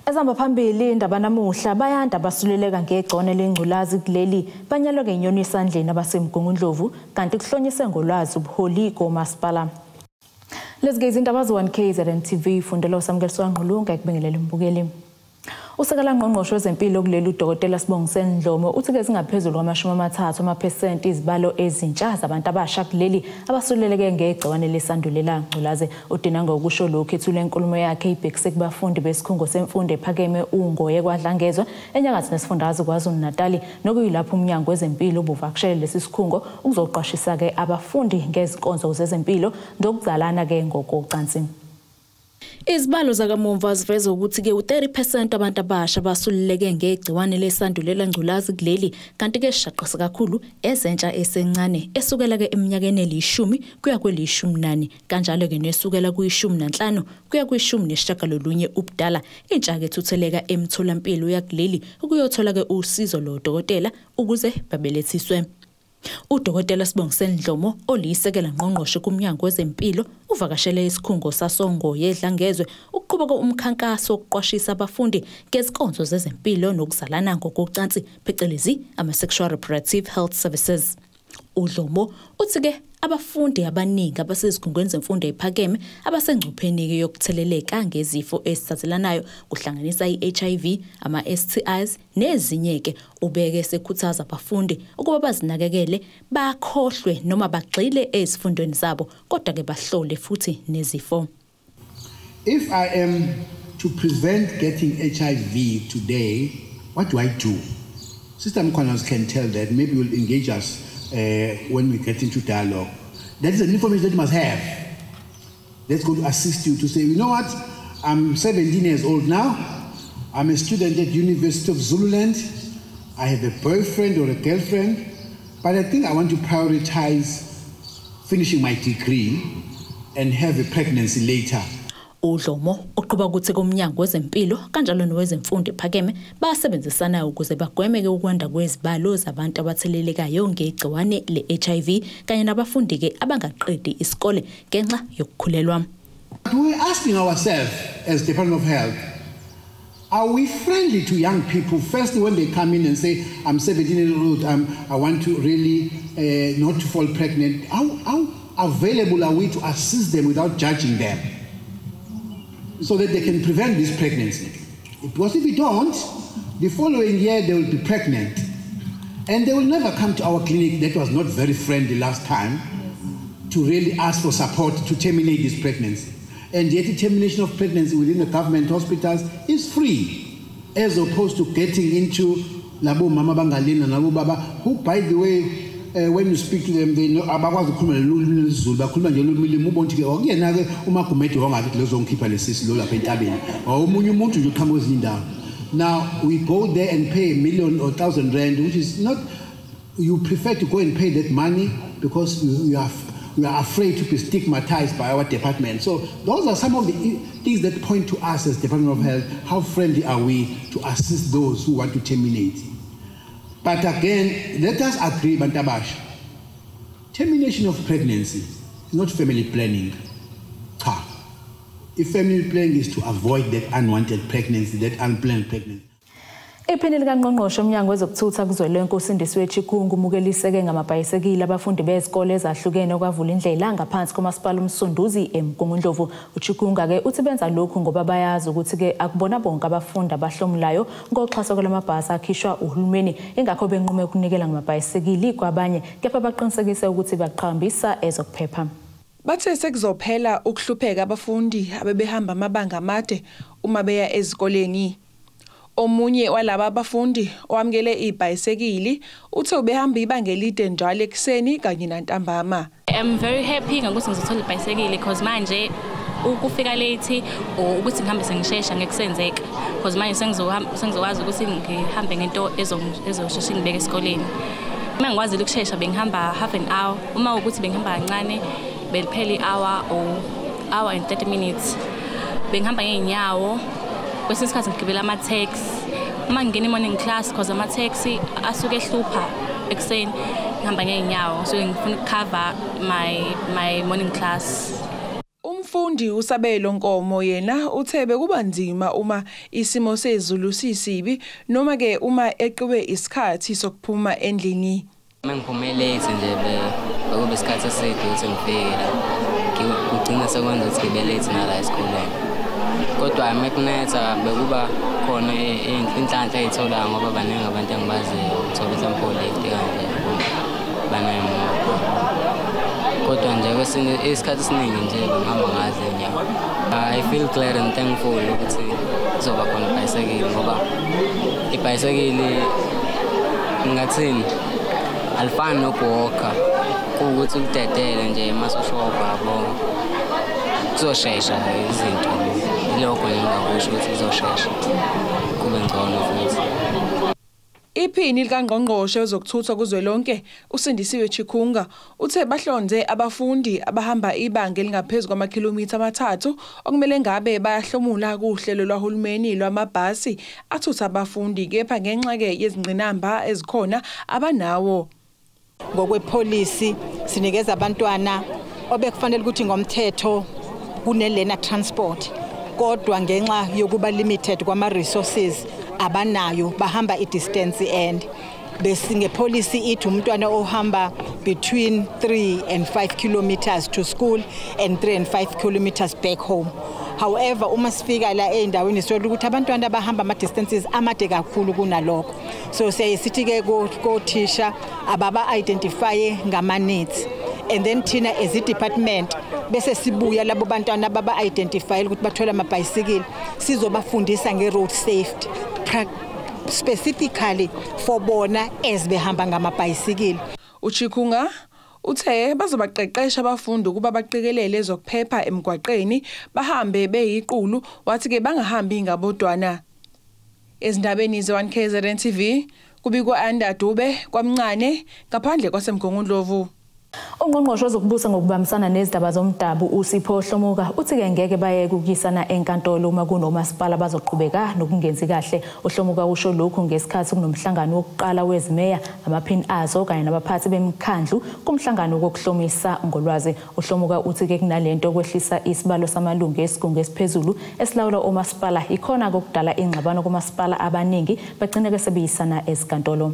Ezihamba phambili indaba namuhla Bayanda Abasuleleka Ngegciwane Lengculaza Kuleli banyalwa ngenyoni esandleni abasemgungundlovu kanti kuhlonyise ngolwazi ubuholi komasipala. Lezi izindaba z1KZN TV fundela usamukeliso Ngqulunga ekubingelele umbukeli. Usekela ngqongqoshe wezempilo kuleli uDokotela Sibongiseni Ndlomo uthi ke singaphezulu kwama-30% izibalo ezintsha zabantu abasha kuleli abasuleleke ngegciwane lesandulela ngculaze. Udina ngokusho lokhu ethule inkulumo yakhe ibhekise kubafundi besikhungo semfundo ephakeme uNgoye kwaDlangezwa enyakatho nesifundazwe KwaZulu-Natal nokuyilapho umnyango wezempilo ubuvakashele lesi sikhungo ukuzoqwashisa ke abafundi ngezinkonzo zezempilo ndokuzalana ke ngokocansi. Izibalo zakamumva ziveza ukuthi ke u30% abantu abasha basuleleke ngegciwane lesandulela ngculazi kuleli kanti ke shaqisa kakhulu ezentsha esencane esukela ke eminyakeni eli10 kuya kweli14 kanjalo ke nesukela kwi15 kuya kwi19 ubudala intsha ke thutheleka emtholampilo yakuleli ukuyothola ke usizo lo dokotela ukuze babelethiswe. uDokotela Sibongiseni Ndlomo olisekela ngqongqoshe kumnyango wezempilo uvakashele isikhungo sasoNgoye Dlangezwe ukuqhubeka umkhankaso wokuqwashisa abafundi ngezinkonzo zezempilo nokuzalana ngokocansi phecelezi ama-sexual reproductive health services. uDlomo uthi ke abafundi abaningi abasezigungweni zemfundo ephakeme abasengcupheni ke yokutheleleka ngezifo ezithathelanayo kuhlanganisa iHIV, ama-STIs nezinye ke ubeke sekhuthaza abafundi ukuba bazinakekele bakhohlwe noma bagxile ezifundweni zabo kodwa ke bahlole futhi nezifo. If I am to prevent getting HIV today, what do I do? Sister Mkhonas can tell that. Maybe you'll engage us when we get into dialogue. That is an information that you must have. That's going to assist you to say, you know what, I'm 17 years old now. I'm a student at University of Zululand. I have a boyfriend or a girlfriend, but I think I want to prioritize finishing my degree and have a pregnancy later. uDlomo uqhubeka ukuthi komnyango wezempilo kanjalo nowezemfundo ephakeme basebenzisana ukuze bagwemeke ukwanda kwezibalo zabantu abathelelekayo ngegciwane leHIV kanye nabafundi ke abangaqedi isikole ngenxa yokukhulelwa. We're asking ourselves as Department of Health, are we friendly to young people first when they come in and say, I'm 17 years old, I want to really not to fall pregnant? How available are we to assist them without judging them, so that they can prevent this pregnancy? Because if we don't, the following year they will be pregnant and they will never come to our clinic that was not very friendly last time to really ask for support to terminate this pregnancy. And yet the termination of pregnancy within the government hospitals is free, as opposed to getting into labo mama bangalina nabo baba, who by the way, when you speak to them, they know abakwazi ukukhuluma lolu Zulu bakhuluma nje lolu limi ubonke ke okuyena ke uma gumede wangathi lezo ngikhipha lesisi lo lapha entabeni omunye umuntu nje uqhamuka kwezinye indawo. Now we go there and pay $1 million or 1,000 rand, which is not, you prefer to go and pay that money because we are afraid to be stigmatized by our department. So those are some of the things that point to us as Department of Health. How friendly are we to assist those who want to terminate? But again, let us agree, Bantabash, termination of pregnancy is not family planning. If family planning is to avoid that unwanted pregnancy, that unplanned pregnancy. Iphini likaNgqongqoshe umnyango wezokuthutha kuzwelonke uSindisiwe Chikungu umukeliseke ngamabhayisikili abafundi bezikole ezahlukene okwavula indlela ngaphansi komasipala uMsunduzi eMgungundlovu. uChikungu ke uthi benza lokhu ngoba bayazi ukuthi ke akubona bonke abafundi abahlomulayo ngoxhaso kwalamabhasi akhishwa uhulumeni ingakho benqume ukunikela ngamabhayisikili kwabanye kepha baqinisekise ukuthi baqhambisa ezokuphepha. Bathe sekuzophela ukuhlupheka abafundi abebehamba amabanga amade uma beya ezikoleni. Omunye walaba abafundi owamkele ibhayisekili uthe ubehamba ibanga elide njalo ekseni kanye nantambama. I'm very happy ngokuthi ngizothola ibhayisekili because manje ukufika late ukuthi ngihambise ngishesha ngekusenzeka because manje sengizokwazi ukuthi ngihambe ngento ezoshesha ngibeke esikoleni. Uma ngikwazi ukushesha bengihamba half an hour, uma ukuthi bengihamba kancane beliphela i-hour or hour and 30 minutes. Bengihamba ngeenyawo kwesinye isikhathi ngigibela ama-taxi uma ngingena i-morning class because ama-taxi asuke ehlupha ekseni ngihamba ngeenyawo so ngifuna ukucover my morning class. Umfundi uSabelo Nkomo yena uthe bekuba nzima uma isimo sezulu sisibi noma ke uma eqiwe isikhathi sokuphuma endlini. Mangiphume late nje bekube isikhathi eside ukuthi ngifike la. Kugcina sekwenza ukuthi ngibe late nala esikoleni. Kodwa makunetha bekuba khona inhlanhla ezithola ngoba baningi abantu engibaziyo uthola mhlawumbe late kanje banemoto. Kodwa nje kwesinye isikhathi esiningi nje ngihamba ngazi nyawo. I feel glad and thankful ukuthi kuzoba khona ibhayisekili ngoba ibhayisekili ngathini alifani nokuwalka ukuthi udedele nje emasoshoba yabo kuzoshesha izinto lokho ngingakusho ukuthi kuzoshesha kube ngcono futhi. Iphini likaNgqongqoshe wezokuthuthwa kuzwelonke uSindisiwe Chikunga uthe bahlonze abafundi abahamba ibanga elingaphezulu kwamakhilomitha 3 okumele ngabe bayahlomula kuhlelo lwahulumeni lwamabhasi athutha abafundi kepha ngenxa ke yezingqinamba ezikhona abanawo. Ngokwepolisi sinikeza abantwana obekufanele ukuthi ngomthetho kunelena transport kodwa ngenxa yokuba limited kwama resources abanayo bahamba i-distance and besingepolisi ithi umntwana ohamba between 3 and 5 kilometers to school and 3 and 5 kilometers back home. However, uma sifika la endaweni sithola ukuthi abantwana abahamba ama distances amade kakhulu kunalokho. So siyayithi ke kothisha ababa identify ngama needs and then thina as a department bese sibuya labo bantwana ababa identify ukuthi bathola ama bicycle sizobafundisa nge road safety specifically for bona as behamba ngama bicycle. Uchikunga uthe bazobaqeqesha abafundi kuba baqikelele ezokuphepha emgwaqeni bahambe beyiqulu wathi ke bangahambi ngabodwana. Ezindabeni ze1 KZN TV kubikwa Anda Dube kwamncane ngaphandle kwasemgungundlovu. Ungqongqoshe wezokubusa ngokubambisana nezindaba zomdabu uSipho Hlomuka uthi ke ngeke bayeke ukuyisana enkantolo uma kunomasipala bazoqhubeka nokungenzi kahle. uHlomuka usho lokhu ngesikhathi kunomhlangano wokuqala wezimeya amaphini azo kanye nabaphathi bemkhandlu kumhlangano wokuhlomisa ngolwazi. uHlomuka uthi ke kunalento kwehlisa isibalo samalungu esigungu esiphezulu esilawula omasipala ikhona kokudala ingxabano kumasipala abaningi bagcina ke sebeyisana ezinkantolo.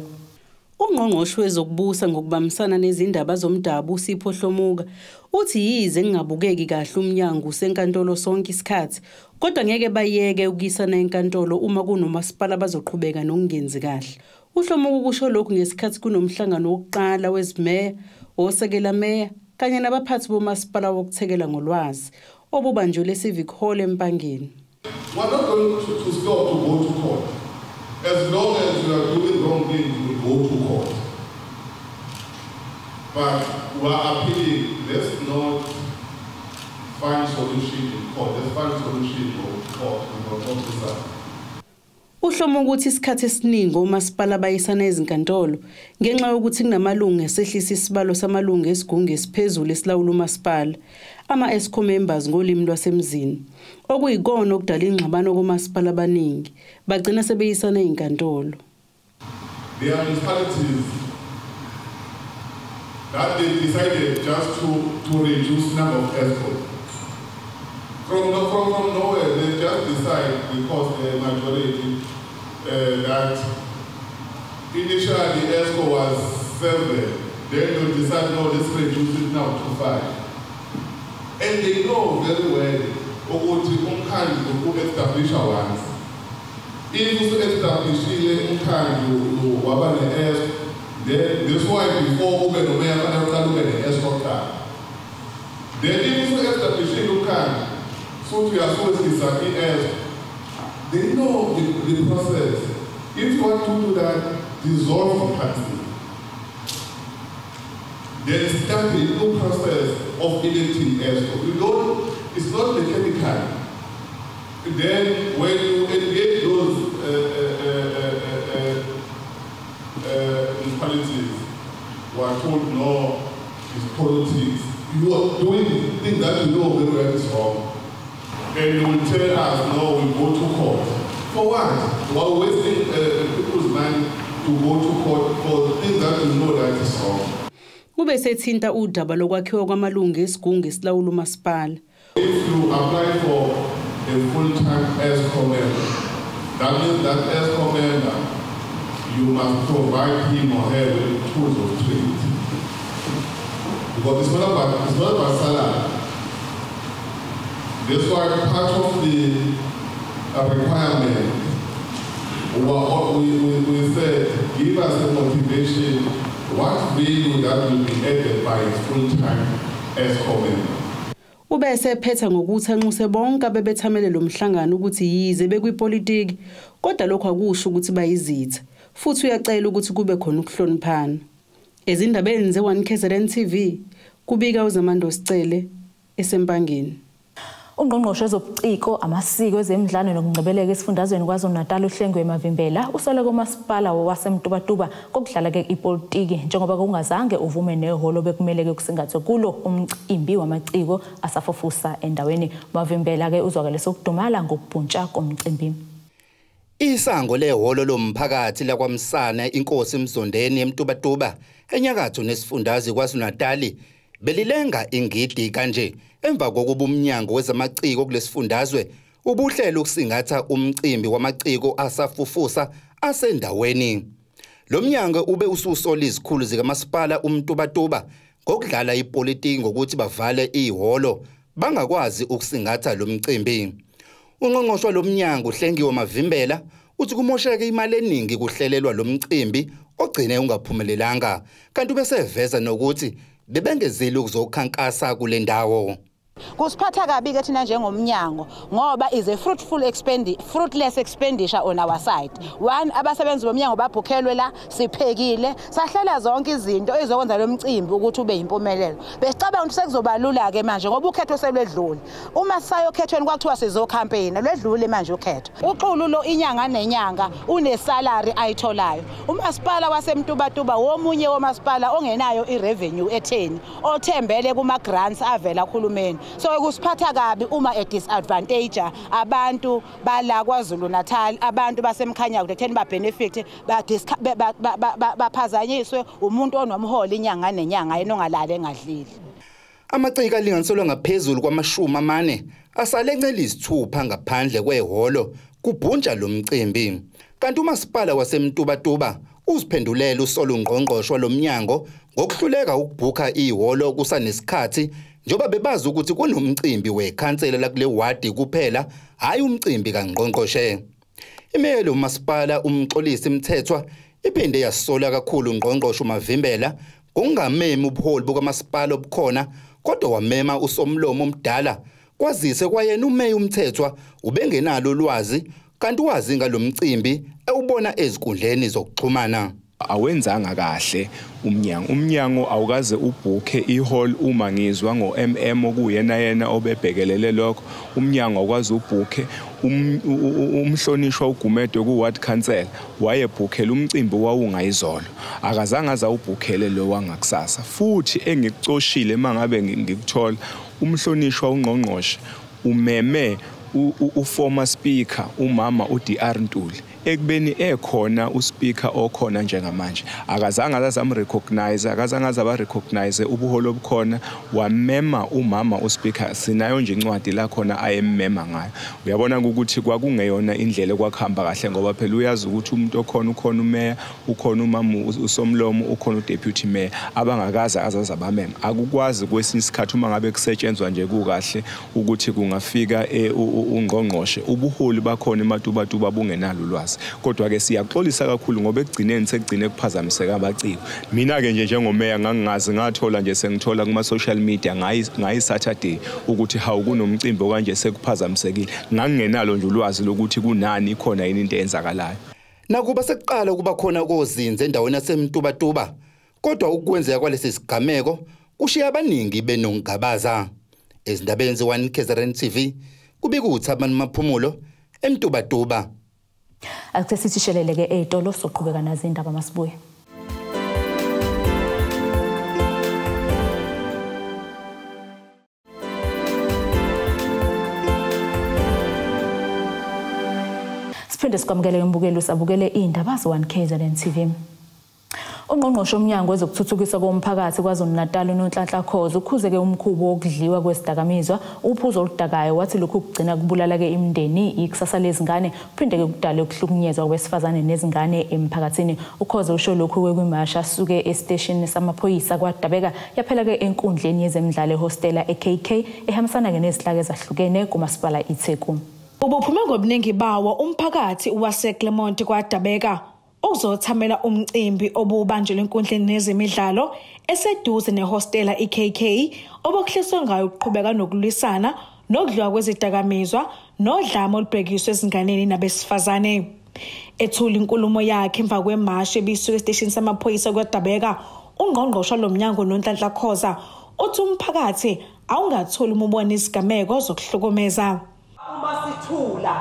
Ungqongqoshe wezokubusa ngokubambisana nezindaba zomdabu uSipho Hlomuka uthi yize ngingabukeki kahle umnyango senkantolo sonke isikhathi kodwa ngeke bayeke ukuyisana enkantolo uma kunomasipala bazoqhubeka nokungenzi kahle. uHlomuka kusho lokhu ngesikhathi kunomhlangano wokuqala wezimeya osekela meya kanye nabaphathi bomasipala wokuthekela ngolwazi obubanjwe Civic Hall eMpangeni. We're not going to stop to go to court. As long as you are doing wrong things, you will go to court. But we are appealing, let's not find solution in court. Let's find solution in court. Uhlomuka uthi isikhathi esiningi omasipala bayisana ezinkantolo ngenxa yokuthi kunamalungu esehlisa isibalo samalungu esigungu esiphezulu esilawula umasipala ama ESCO members ngolimi lwasemzini okuyikona okudala ingxabano kumasipala abaningi bagcina sebeyisana ezinkantolo. There are municipalities that they decided just to reduce number of ESCO. From nowhere, they just decide because the majority that initially the ESCO was 7, then they decide no, let's reduce it now to 5. And they know very well to establish ones. If you establish you wabane ESCO, then that's why before we look at the ESCO card. Then if you establish you can. So we are supposed to disappear. They know the process. If you want to do that, dissolve the party. There is a new process of electing ESCO. It's not mechanical. Then when you engage those municipalities who are told no, it's politics, you are doing things that you know very well is wrong. And you will tell us, no, we go to court. For what? We are wasting people's money to go to court for things that you know that is wrong. Kube sethinta udaba lokwakhiwa kwamalungu esigungu esilawula umasipala. If you apply for a full-time ESCO member, that means that ESCO member, you must provide him or her with tools of trade. Because it's not about salary. That's why part of the requirement, we said, give us the motivation, what value that will be added by a full-time ESCO member. Ubese ephetha ngokuthi anxuse bonke abebethamele lo mhlangano ukuthi yize bekwipolitiki kodwa lokho akusho ukuthi bayizitha futhi uyacela ukuthi kube khona ukuhloniphana. Ezindabeni ze1KZN TV kubika uZamando Sicele esempangeni. Ungqongqoshe wezobuciko, amasiko, ezemidlalo nokungcebeleka esifundazweni KwaZulu-Natal uHlengwe Mavimbela usole kumasipala wasemtubatuba kokudlala ke ipolitiki njengoba kungazange uvume nehholo bekumele ke kusingathwe kulo umcimbi wamaciko asafofusa endaweni. Mavimbela ke uzwakale sokudumala ngokubhuntsha komcimbi. Isango lehholo lomphakathi lakwamsana inkosi Mzondeni emtubatuba enyakatho nesifundazwe KwaZulu-Natal belilenga ingidi kanje emva kokuba umnyango wezamaciko kulesifundazwe ubuhlelo ukusingatha umcimbi wamaciko asafufusa asendaweni. Lo mnyango ube ususola izikhulu zikamasipala umtubatuba ngokudlala ipolitiki ngokuthi bavale ihholo bangakwazi ukusingatha lo mcimbi. Ungqongqoshe lo mnyango uHlengiwe Mavimbela uthi kumosheke imali eningi kuhlelelwa lo mcimbi ogcine ungaphumelelanga kanti ubeseveza nokuthi bebengezile ukuzokhankasa kule ndawo. Kusiphatha kabi ke thina njengomnyango ngoba is a fruitless expenditure on our side. One, abasebenzi bomnyango babhukhelwe la siphekile sahlela zonke izinto ezokwenza lo mcimbi ukuthi ube impumelelo. Besicabanga ukuthi sekuzobalula ke manje ngoba ukhetho selwedlule. Uma sayokhethweni kwathiwa sizocampaign lwedlule manje ukhetho. Uxulu lo inyanga nenyanga une salary ayitholayo. Umasipala wasemtubatuba womunye womasipala ongenayo irevenue etheni othembele kuma grants avela kuhulumeni. So kusiphatha kabi uma disadvantage abantu bala KwaZulu-Natal, abantu basemkhanya kutheni ba benefit baphazanyiswe umuntu onomholo inyanga nenyanga enongalala engadlili. Amaciko alinganiselwe ngaphezulu kwama40 asale encela izithupha ngaphandle kwehholo kubhuntsha lo mcimbi. Kanti umasipala wasemtubatuba uziphendulela usolo ungqongqoshe lo mnyango ngokuhluleka ukubhuka ihholo kusanesikhathi njoba bebazi ukuthi kunomcimbi wekhansela la kule wadi kuphela hayi umcimbi kaNgqongqoshe. Imeya lo masipala umxolisi Mthethwa iphinde yasola kakhulu uNgqongqoshe uMavimbela kungameme ubuholi bukamasipala obukhona kodwa wamema usomlomo omdala kwazise kwayena umeya uMthethwa ubengenalo ulwazi kanti wazi ngalomcimbi ewubona ezinkundleni zokuxhumana. Awenzanga kahle umnyango awukaze ubhuke ihall uma ngizwa ngoMM okuyena obebhekelele lokho. Umnyango awukaze ubhuke umhlonishwa uGumede kuward council wayebhukela umcimbi wawungayizolo akazange aza ubhukele lo wangakusasa futhi engikucoshile mangabe ngikuthola umhlonishwa ungqongqoshe umeme uformer speaker umama uDR Ntuli ekubeni ekhona uspeaker okhona njengamanje akazange azamrecognize akazange azabarecognize ubuholo obukhona wamema umama uspeaker sinayo nje incwadi la khona ayemmema ngayo. Uyabona ukuthi kwakungeyona indlela ekwakhamba kahle ngoba phela uyazi ukuthi umuntu okhona ukhona umeya ukhona umama usomlomo ukhona udeputy mayor abangakaza azazabamema akukwazi kwesinye isikhathi uma ngabe kusetshenzwa nje kukahle ukuthi kungafika ungqongqoshe ubuholi bakhona ematubatuba bungenalo ulwazi. Kodwa ke siyaxolisa kakhulu ngoba ekugcineni sekugcine kuphazamiseka abaciko. Mina ke nje njengomeya ngangingazi ngathola nje sengithola kuma social media ngayi Saturday ukuthi hawu kunomcimbi okanje sekuphazamisekile ngangingenalo nje ulwazi lokuthi kunani khona yini into eyenzakalayo. Nakuba sekuqala ukuba khona kozinze endaweni yasemtubatuba kodwa ukwenzeka kwalesi sigameko kushiya abaningi benongabaza. Ezindabeni ze1KZN TV kubika uThabani Maphumulo emtubatuba. Akuthe sithi sheleleke etolo soqhubeka nazo indaba masibuye. Siphinde sikwamukele umbukelo sabukele indaba ze1KZN TV. Ungqongqoshe omnyango wezokuthuthukiswa komphakathi KwaZulu-Natal uNonhlanhla Khoza ukhuzeke umkhubo wokudliwa kwesidakamizwa uphuzo oludakayo wathi lokhu kugcina kubulala ke imindeni ikusasa lezingane kuphinde ke kudale ukuhlukunyezwa kwabesifazane nezingane emphakathini. Ukhoza usho lokhu kwimasha suke estation samaphoyisa kwaDabeka yaphela ke enkundleni yezemidlalo ehostela eKK ehambisana ke nezihlaka ezahlukene kumasipala iTheku. Ubuphume ngobuningi bawo umphakathi waseClermont kwaDabeka uzothamela umcimbi obubanjelwe enkundleni nezemidlalo eseduze nehostela iKK obukhliswe ngayo ukuqhubeka nokulwisana nokudliwa kwezidakamizwa nodlame olubhekiswe ezinganeni nabesifazane. Ethula inkulumo yakhe emva kwemasha ebisuka estation samaphoyisa kwaDabeka, ungqongqoshe lomnyango uNonhlanhla Khoza uthi umphakathi awungatholi umubona izigameko zokuhlukumeza. Uma sithula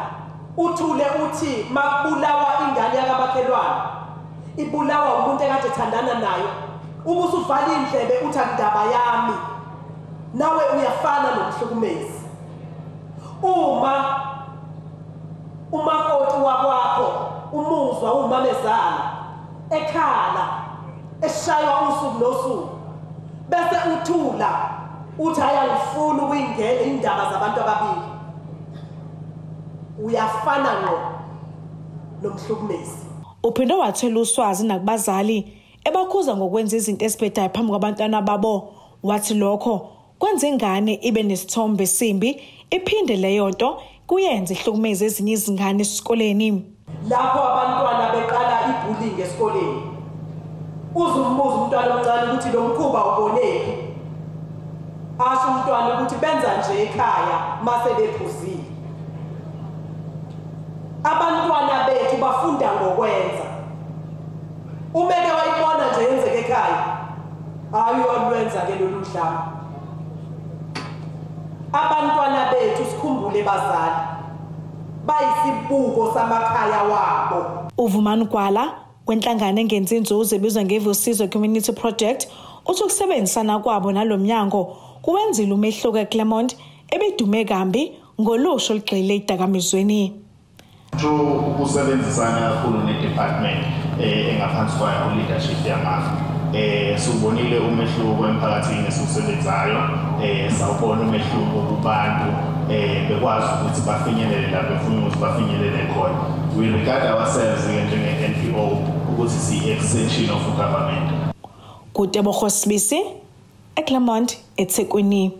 uthule uthi makubulawa ingane yakamakhelwane ibulawa umuntu ekade ethandana nayo ubusuvala indlebe uthi akudaba yami nawe uyafana nomhlukumezi. Uma umakoti wakwakho umuzwa umamezala ekhala eshaywa usuku nosuku bese uthula uthi ayangifuna ukuyingena indaba zabantu ababili, uyafana ngqo nomhlukumezi. Uphinde wathela uswazi nakubazali ebakhuza ngokwenza izinto ezibhedayo phambi kwabantwana babo. Wathi lokho kwenza ingane ibe nesithombe esimbi iphinde leyo nto kuyenza ihlukumeze ezinye izingane esikoleni. Lapho abantwana beqala ibullying esikoleni uzumbuza umntwana omncane ukuthi lo mkhuba ubonephi, asho umntwana ukuthi benza nje ekhaya mase bephuzile. Abantwana bethu bafunda ngokwenza. Umeke wayibona nje yenzeke ekhaya ayolwenza ke lolu dlame. Abantwana bethu sikhumbule bazali bayisibuko samakhaya wabo. Uvumani Gwala kwenhlangano engenzi inzuzo ebizwa ngeVusizo Community Project uthi ukusebenzisana kwabo nalomnyango kuwenzile umehluko eClermont ebidume kambi ngolusho olugxile idakamizweni. Ukusebenzisana kakhulu nedepartment engaphansi kwayo leadership yamazwe subonile umehluko emphakathini esisebenzayo, sawubona umehluko kubantu bekwazi ukuthi bafinyelele la befuna ukuthi bafinyelele khona. We regard ourselves njenge-NPO ukuthi si-extension of government. Kutebo Khosibisi eClermont eThekwini.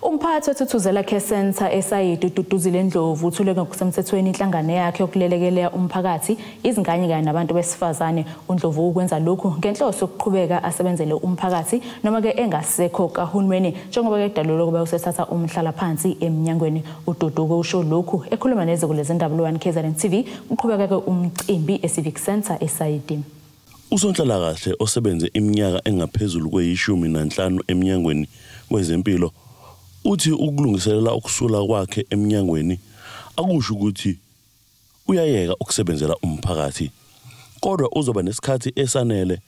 Umphathi wethuthuzela care center eSayidi uDuduzile Ndlovu uthule ngokusemthethweni inhlangano yakhe yokulelekelea umphakathi izingane kanye nabantu besifazane. uNdlovu ukwenza lokhu ngenhloso yokuqhubeka asebenzele umphakathi noma ke engasekho kahulumeni njengoba ke idalolo kuba usethatha umhlala phansi eminyangweni. uDuduko usho lokhu ekhuluma neziko lezindaba lo1 KZN TV uqhubeka ke umcimbi eCivic Center eSayidi. Usonhlalakahle osebenze iminyaka engaphezulu kwe15 eminyangweni wezempilo uthi ukulungiselela ukusula kwakhe eminyangweni akusho ukuthi uyayeka ukusebenzela umphakathi, kodwa uzoba nesikhathi esanele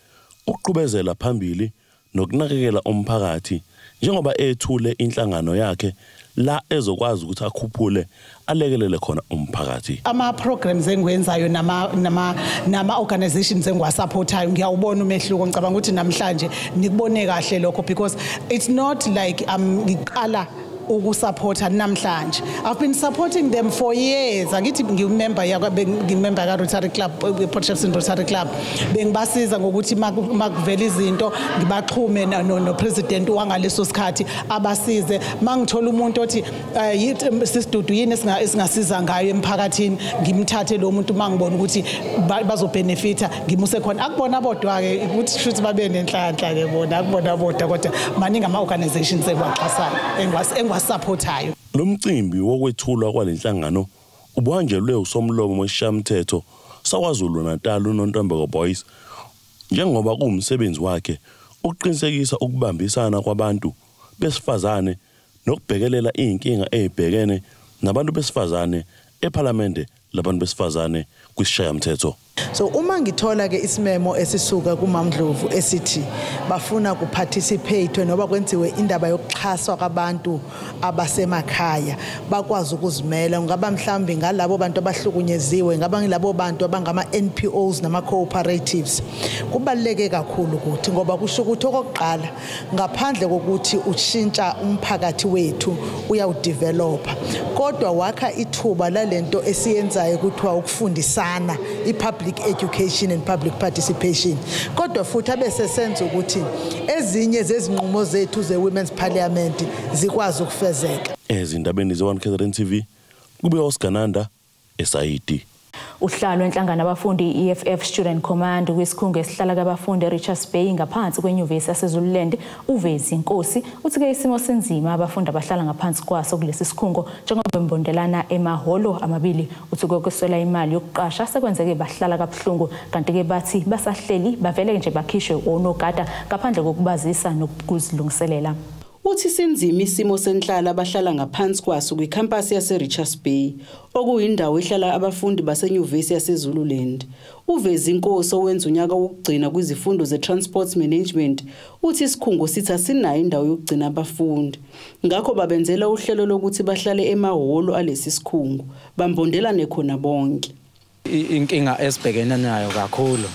ukuqhubezela phambili nokunakekela umphakathi njengoba ethule inhlangano yakhe la ezokwazi ukuthi akhuphule alekelele khona umphakathi. Ama programs engwenzayo nama organizations engwasupportayo ngiyawubona umehluko. Ngicabanga ukuthi namhlanje nikubone kahle lokho because it's not like ngiqala ukusupporta namhlanje. I've been supporting them for years. Angithi ngimember ka Rotary Club, Protection Rotary Club. Bengibasiza ngokuthi makuvela izinto ngibaxhume no president wangaleso sikhathi abasize. Mangithola umuntu othi sisidudu yini esingasiza ngayo emphakathini ngimthathe lo muntu mangibona ukuthi bazobenefita ngimuse khona. Akubona bodwa ke ukuthi shuthi babe nenhlanhla ke bona akubona bodwa kodwa maningi ama organizations engwaxhasayo supportayo. Lo mcimbi wokwethulwa kwalenhlangano ubuhanjelwe usomlomo weshamthetho saKwaZulu-Natal uNontombeko Boys njengoba kuwumsebenzi wakhe uqinisekisa ukubambisana kwabantu besifazane nokubhekelela inkinga ezibhekene nabantu besifazane eParliament labantu besifazane kwisishayamthetho. So uma ngithola ke isimemo esisuka kuMamdlovu esithi bafuna kuparticipate noba kwenziwe indaba yokuxhaswa kwabantu abasemakhaya bakwazi ukuzimela ngaba mhlambi ngalabo bantu abahlukunyeziwe ngaba ngilabo bantu abangama NPOs nama cooperatives kubaleke kakhulu ukuthi ngoba kusho ukuthi okokuqala ngaphandle kokuthi ushintsha umphakathi wethu uyawudevelopa kodwa wakha ithuba lalento esiyenzayo kuthiwa ukufundisana i-public education and public participation kodwa futhi abese senza ukuthi ezinye zezinqumo zethu ze-Women's Parliament zikwazi ukufezeka. Ezindabeni ze-One KZN TV kube Oscar SID. Uhlalo enhlangano abafundi EFF Student Command kwisikhungo esihlala kabafundi eRichards Bay ngaphansi kwenyuvesi yaseZululand uvezi inkosi uthi ke isimo senzima abafundi abahlala ngaphansi kwaso kulesi sikhungo njengoba bembondelana emahholo amabili uthi kokuswela imali yokuqasha sekwenzeke bahlala kabuhlungu kanti ke bathi basahleli bavele nje bakhishwe onogada ngaphandle kokubazisa nokuzilungiselela. Uthi sinzima isimo senhlala abahlala ngaphansi kwaso kwikhampasi yaseRichards Bay okuyindawo ehlala abafundi basenyuvesi yaseZululand. Uvezi inkosi owenza unyaka wokugcina kwizifundo ze-transport management uthi isikhungo sithi asinayo indawo yokugcina abafundi. Ngakho babenzela uhlelo lokuthi bahlale emahholo alesi sikhungo bambondela nekhona bonke. Inkinga esibhekene nayo kakhulu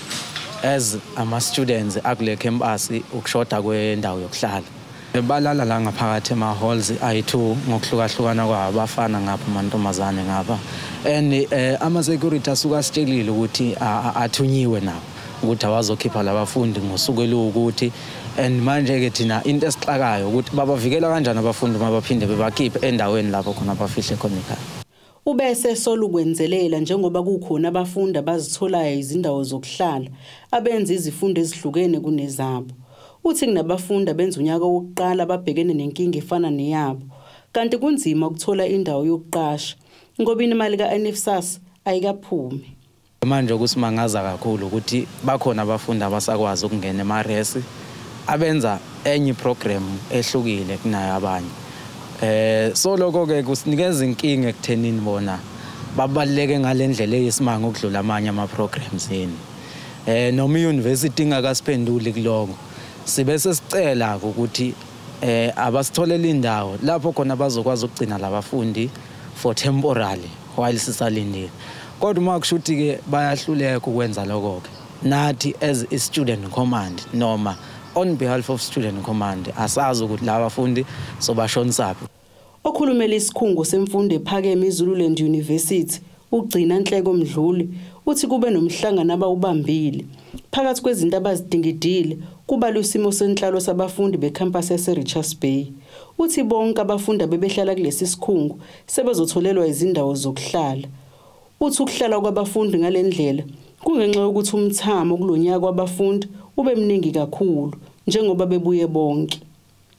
as ama-students akule campus ukushoda kwendawo yokuhlala. Balala la ngaphakathi ema-halls ayi-2 ngokuhlukahlukana kwabafana ngapha amantombazane ngapha and ama-security asuka sitshelile ukuthi athunyiwe nawo ukuthi awazokhipha labafundi ngosuku elukuthi and manje-ke thina into esixakayo ukuthi babavikela kanjani abafundi uma baphinde bebakhiphe endaweni lapho khona bafihle khona ekhaya. Ubese solukwenzelela njengoba kukhona abafundi abazitholayo izindawo zokuhlala abenza izifundo ezihlukene kunezabo. Uthi kunabafundi abenza unyaka wokuqala babhekene nenkinga efana neyabo kanti kunzima ukuthola indawo yokuqasha ngoba imali kaNFSAS ayikaphumi. Manje kusimangaza kakhulu ukuthi bakhona abafundi abasakwazi ukungena emaresi abenza enye program ehlukile kunayo abanye. So lokho ke kusinikeza inkinga ekuthenini bona babaleke ngalendlela eyisimanga ukudlula amanye ama programs yini. Noma i-university ingakasiphenduli kuloko sibe sesicela ukuthi abasitholela indawo lapho khona bazokwazi ukugcina labafundi for temporarily while sisalindile. Kodwa uma kushuthi ke bayahluleka ukwenza lokho ke nathi as a student command noma on behalf of student command asazi ukuthi labafundi sobashonisaphi. Okhulumela isikhungo semfundo ephakeme eZululand University ugcina Nhleko Mdluli uthi kube nomhlangano abawubambile phakathi kwezinto abazidingidile kuba lusimo senhlalo sabafundi becampus yaseRichards Bay. Uthi bonke abafundi abebehlala kulesi sikhungo sebezotholelwa izindawo zokuhlala. Uthi ukuhlala kwabafundi ngalendlela kungenxa yokuthi umthamo kulonyaka kwabafundi ube mningi kakhulu njengoba bebuye bonke.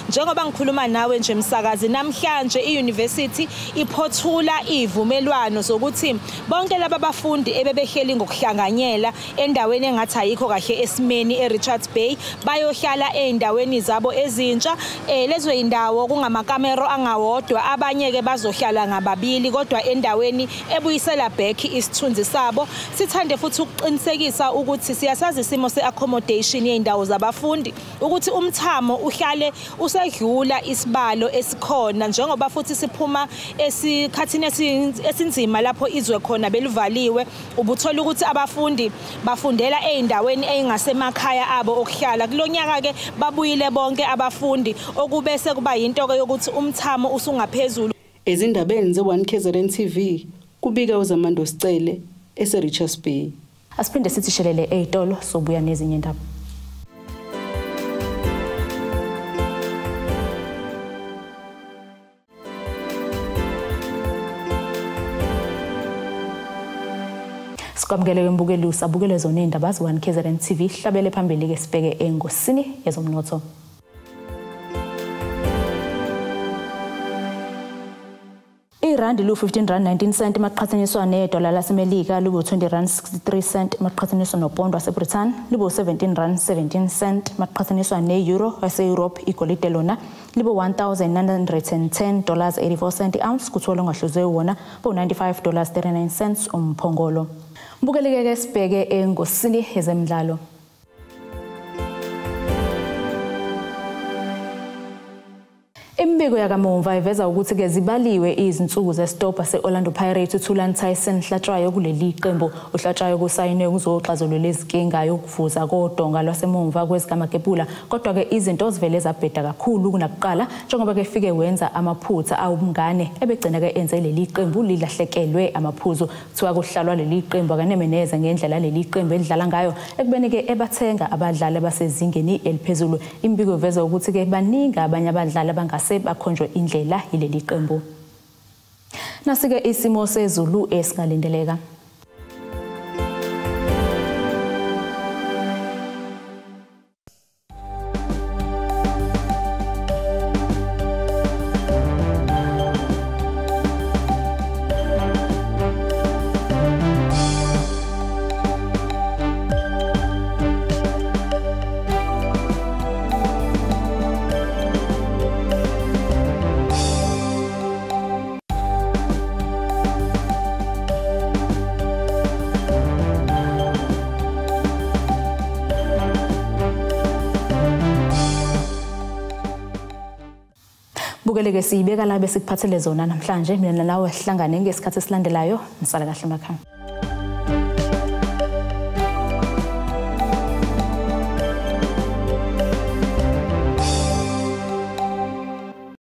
Njengoba ngikhuluma nawe nje msakazi namhlanje iuniversity iphothula ivumelwano zokuthi bonke laba bafundi ebebehleli ngokuhlanganyela endaweni engathi ayikho kahle esimeni eRichards Bay bayohlala endaweni zabo ezintsha lezo indawo kungamakamero angawodwa abanye ke bazohlala ngababili kodwa endaweni ebuyisela back isithunzi sabo. Sithande futhi ukuqinisekisa ukuthi siyasazi isimo seaccommodation yeindawo zabafundi ukuthi umthamo uhlale usedlula isibalo esikhona njengoba futhi siphuma esikhathini esinzima lapho izwe khona belivaliwe ubuthola ukuthi abafundi bafundela eindaweni eingasemakhaya abo okuhlala kulonyaka ke babuyile bonke abafundi okubese kuba yinto ke yokuthi umthamo usungaphezulu. Ezindabeni ze1 KZN TV kubika uZamando Sicele eseRichards Bay. Asiphinde sithi shelele ezitolo sobuya nezinye indaba. Sikwamukele imbukelo usabukele zona indaba ze1 KZN TV hlabele phambili ke sibheke engosini yezomnotho. Irandi lu 15 rand 19 cent maqhathaniswa nedola lasemelika libo 20 rand 63 cent maqhathaniswa nopondo waseBritain libo 17 rand 17 cent maqhathaniswa neeuro waseEurope igolide lona libo $1,910.84 ounce kuthola ngahluzwe wona bo $95.39 umphongolo. Bukeleke sibheke engosini yezemidlalo. Imbiko yakamumva iveza ukuthi ke zibaliwe izinsuku zesitopha seOrlando Pirates uThulani Tyson Hlatshwayo kuleli qembu. uHlatshwayo kusayinwe ukuzoxazulula izinkinga yokuvuza kodonga lwasemumva kwezikaMagebula, kodwa ke izinto zivele zabheda kakhulu kunakuqala njengoba ke fike wenza amaphutha awumngane ebegcina ke enze leli qembu lilahlekelwe amaphuzu. Kuthiwa kuhlalwa leli qembu akanemeneze ngendlela leli qembu elidlala ngayo ekubeni ke ebathenga abadlali abasezingeni eliphezulu. Imbiko iveza ukuthi ke baningi abanye abadlali abangase bakhonjwe indlela yileli qembu. Nasike isimo sezulu esingalindeleka. Bukeleke sibeka la bese kuphathele zona namhlanje mina nawe sihlangane ngesikhathi esilandelayo nisala kahle emakhaya.